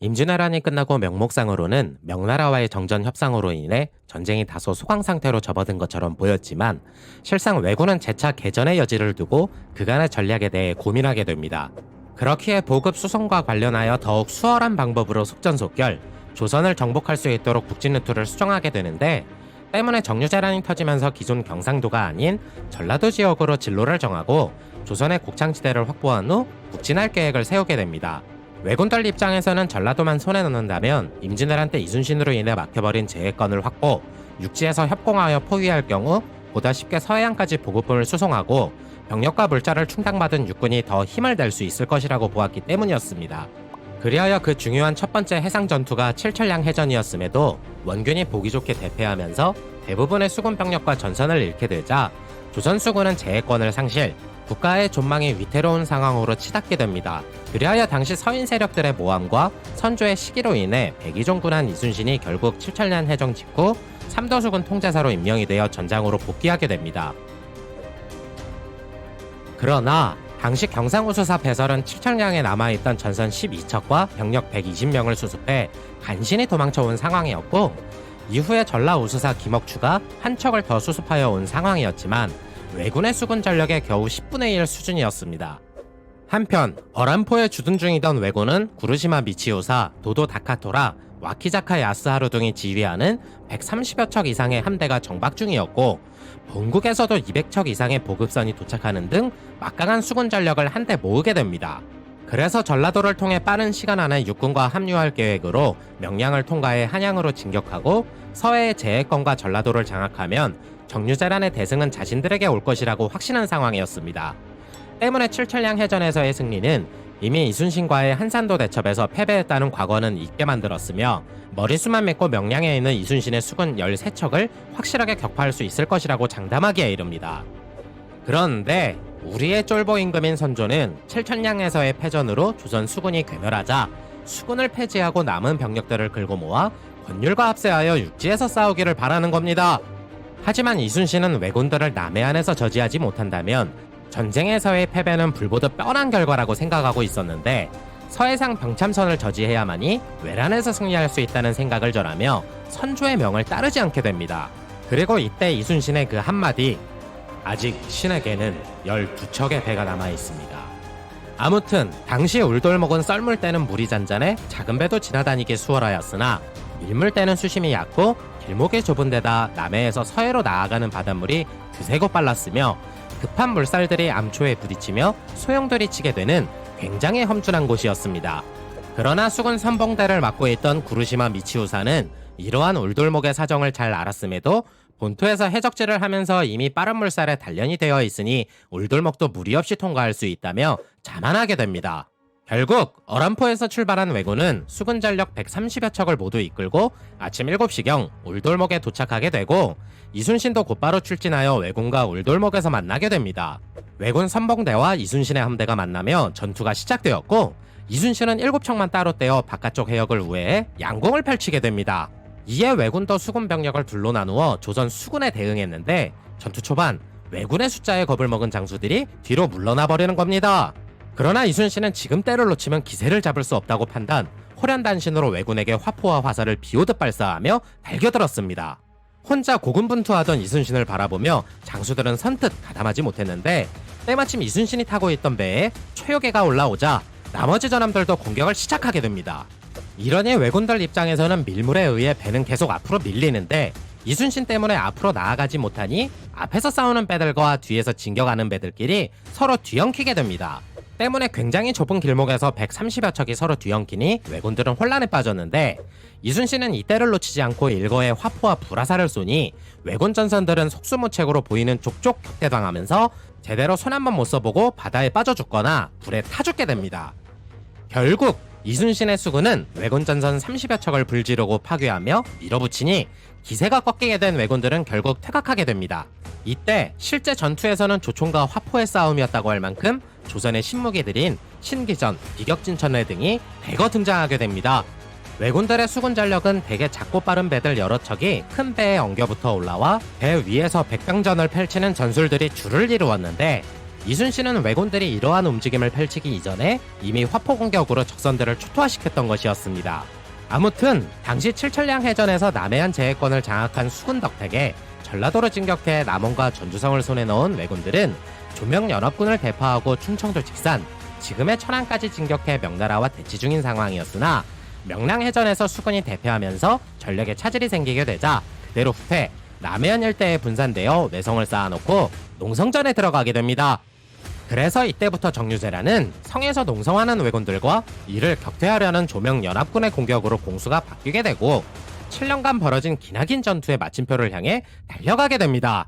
임진왜란이 끝나고 명목상으로는 명나라와의 정전 협상으로 인해 전쟁이 다소 소강 상태로 접어든 것처럼 보였지만 실상 왜군은 재차 개전의 여지를 두고 그간의 전략에 대해 고민하게 됩니다. 그렇기에 보급 수송과 관련하여 더욱 수월한 방법으로 속전속결 조선을 정복할 수 있도록 북진 루트를 수정하게 되는데, 때문에 정유재란이 터지면서 기존 경상도가 아닌 전라도 지역으로 진로를 정하고 조선의 곡창지대를 확보한 후 북진할 계획을 세우게 됩니다. 왜군들 입장에서는 전라도만 손에 넣는다면 임진왜란 때 이순신으로 인해 막혀버린 제해권을 확보, 육지에서 협공하여 포위할 경우 보다 쉽게 서해안까지 보급품을 수송하고 병력과 물자를 충당받은 육군이 더 힘을 낼 수 있을 것이라고 보았기 때문이었습니다. 그리하여 그 중요한 첫 번째 해상 전투가 칠천량 해전이었음에도 원균이 보기 좋게 대패하면서 대부분의 수군 병력과 전선을 잃게 되자 조선 수군은 제해권을 상실, 국가의 존망이 위태로운 상황으로 치닫게 됩니다. 그리하여 당시 서인 세력들의 모함과 선조의 시기로 인해 백의종군한 이순신이 결국 칠천량 해전 직후 삼도수군 통제사로 임명이 되어 전장으로 복귀하게 됩니다. 그러나 당시 경상우수사 배설은 칠천량에 남아있던 전선 12척과 병력 120명을 수습해 간신히 도망쳐온 상황이었고, 이후에 전라우수사 김억추가 한 척을 더 수습하여 온 상황이었지만 왜군의 수군 전력의 겨우 10분의 1 수준이었습니다. 한편 어란포에 주둔 중이던 왜군은 구르시마 미치오사, 도도 다카토라, 와키자카 야스하루 등이 지휘하는 130여 척 이상의 함대가 정박 중이었고, 본국에서도 200척 이상의 보급선이 도착하는 등 막강한 수군 전력을 한데 모으게 됩니다. 그래서 전라도를 통해 빠른 시간 안에 육군과 합류할 계획으로 명량을 통과해 한양으로 진격하고 서해의 제해권과 전라도를 장악하면 정유재란의 대승은 자신들에게 올 것이라고 확신한 상황이었습니다. 때문에 칠천량 해전에서의 승리는 이미 이순신과의 한산도 대첩에서 패배했다는 과거는 잊게 만들었으며, 머릿수만 믿고 명량에 있는 이순신의 수군 13척을 확실하게 격파할 수 있을 것이라고 장담하기에 이릅니다. 그런데 우리의 쫄보 임금인 선조는 칠천량에서의 패전으로 조선 수군이 괴멸하자 수군을 폐지하고 남은 병력들을 긁어 모아 권율과 합세하여 육지에서 싸우기를 바라는 겁니다. 하지만 이순신은 왜군들을 남해안에서 저지하지 못한다면 전쟁에서의 패배는 불보듯 뻔한 결과라고 생각하고 있었는데, 서해상 병참선을 저지해야만이 외란에서 승리할 수 있다는 생각을 전하며 선조의 명을 따르지 않게 됩니다. 그리고 이때 이순신의 그 한마디, 아직 신에게는 12척의 배가 남아있습니다. 아무튼 당시 울돌목은 썰물 때는 물이 잔잔해 작은 배도 지나다니기 수월하였으나 밀물 때는 수심이 얕고 길목이 좁은 데다 남해에서 서해로 나아가는 바닷물이 드세고 빨랐으며 급한 물살들이 암초에 부딪히며 소용돌이 치게 되는 굉장히 험준한 곳이었습니다. 그러나 수군 선봉대를 맡고 있던 구르시마 미치우사는 이러한 울돌목의 사정을 잘 알았음에도 본토에서 해적질을 하면서 이미 빠른 물살에 단련이 되어 있으니 울돌목도 무리 없이 통과할 수 있다며 자만하게 됩니다. 결국 어란포에서 출발한 왜군은 수군 전력 130여 척을 모두 이끌고 아침 7시경 울돌목에 도착하게 되고, 이순신도 곧바로 출진하여 왜군과 울돌목에서 만나게 됩니다. 왜군 선봉대와 이순신의 함대가 만나며 전투가 시작되었고, 이순신은 7척만 따로 떼어 바깥쪽 해역을 우회해 양공을 펼치게 됩니다. 이에 왜군도 수군 병력을 둘로 나누어 조선 수군에 대응했는데, 전투 초반 왜군의 숫자에 겁을 먹은 장수들이 뒤로 물러나 버리는 겁니다. 그러나 이순신은 지금 때를 놓치면 기세를 잡을 수 없다고 판단, 호련단신으로 왜군에게 화포와 화살을 비오듯 발사하며 달겨들었습니다. 혼자 고군분투하던 이순신을 바라보며 장수들은 선뜻 가담하지 못했는데, 때마침 이순신이 타고 있던 배에 최요계가 올라오자 나머지 전함들도 공격을 시작하게 됩니다. 이러니 왜군들 입장에서는 밀물에 의해 배는 계속 앞으로 밀리는데, 이순신 때문에 앞으로 나아가지 못하니 앞에서 싸우는 배들과 뒤에서 진격하는 배들끼리 서로 뒤엉키게 됩니다. 때문에 굉장히 좁은 길목에서 130여 척이 서로 뒤엉키니 왜군들은 혼란에 빠졌는데, 이순신은 이때를 놓치지 않고 일거에 화포와 불화살을 쏘니 왜군 전선들은 속수무책으로 보이는 족족 격퇴당하면서 제대로 손 한 번 못 써보고 바다에 빠져 죽거나 불에 타 죽게 됩니다. 결국 이순신의 수군은 왜군 전선 30여 척을 불지르고 파괴하며 밀어붙이니 기세가 꺾이게 된 왜군들은 결국 퇴각하게 됩니다. 이때 실제 전투에서는 조총과 화포의 싸움이었다고 할 만큼 조선의 신무기들인 신기전, 비격진천회 등이 대거 등장하게 됩니다. 왜군들의 수군 전력은 대개 작고 빠른 배들 여러 척이 큰 배에 엉겨붙어 올라와 배 위에서 백병전을 펼치는 전술들이 줄을 이루었는데, 이순신은 왜군들이 이러한 움직임을 펼치기 이전에 이미 화포 공격으로 적선들을 초토화시켰던 것이었습니다. 아무튼 당시 칠천량 해전에서 남해안 제해권을 장악한 수군 덕택에 전라도로 진격해 남원과 전주성을 손에 넣은 왜군들은 조명연합군을 대파하고 충청도 직산, 지금의 천안까지 진격해 명나라와 대치 중인 상황이었으나 명량해전에서 수군이 대패하면서 전력에 차질이 생기게 되자 그대로 후퇴, 남해안 일대에 분산되어 외성을 쌓아놓고 농성전에 들어가게 됩니다. 그래서 이때부터 정유재라는 성에서 농성하는 왜군들과 이를 격퇴하려는 조명연합군의 공격으로 공수가 바뀌게 되고 7년간 벌어진 기나긴 전투의 마침표를 향해 달려가게 됩니다.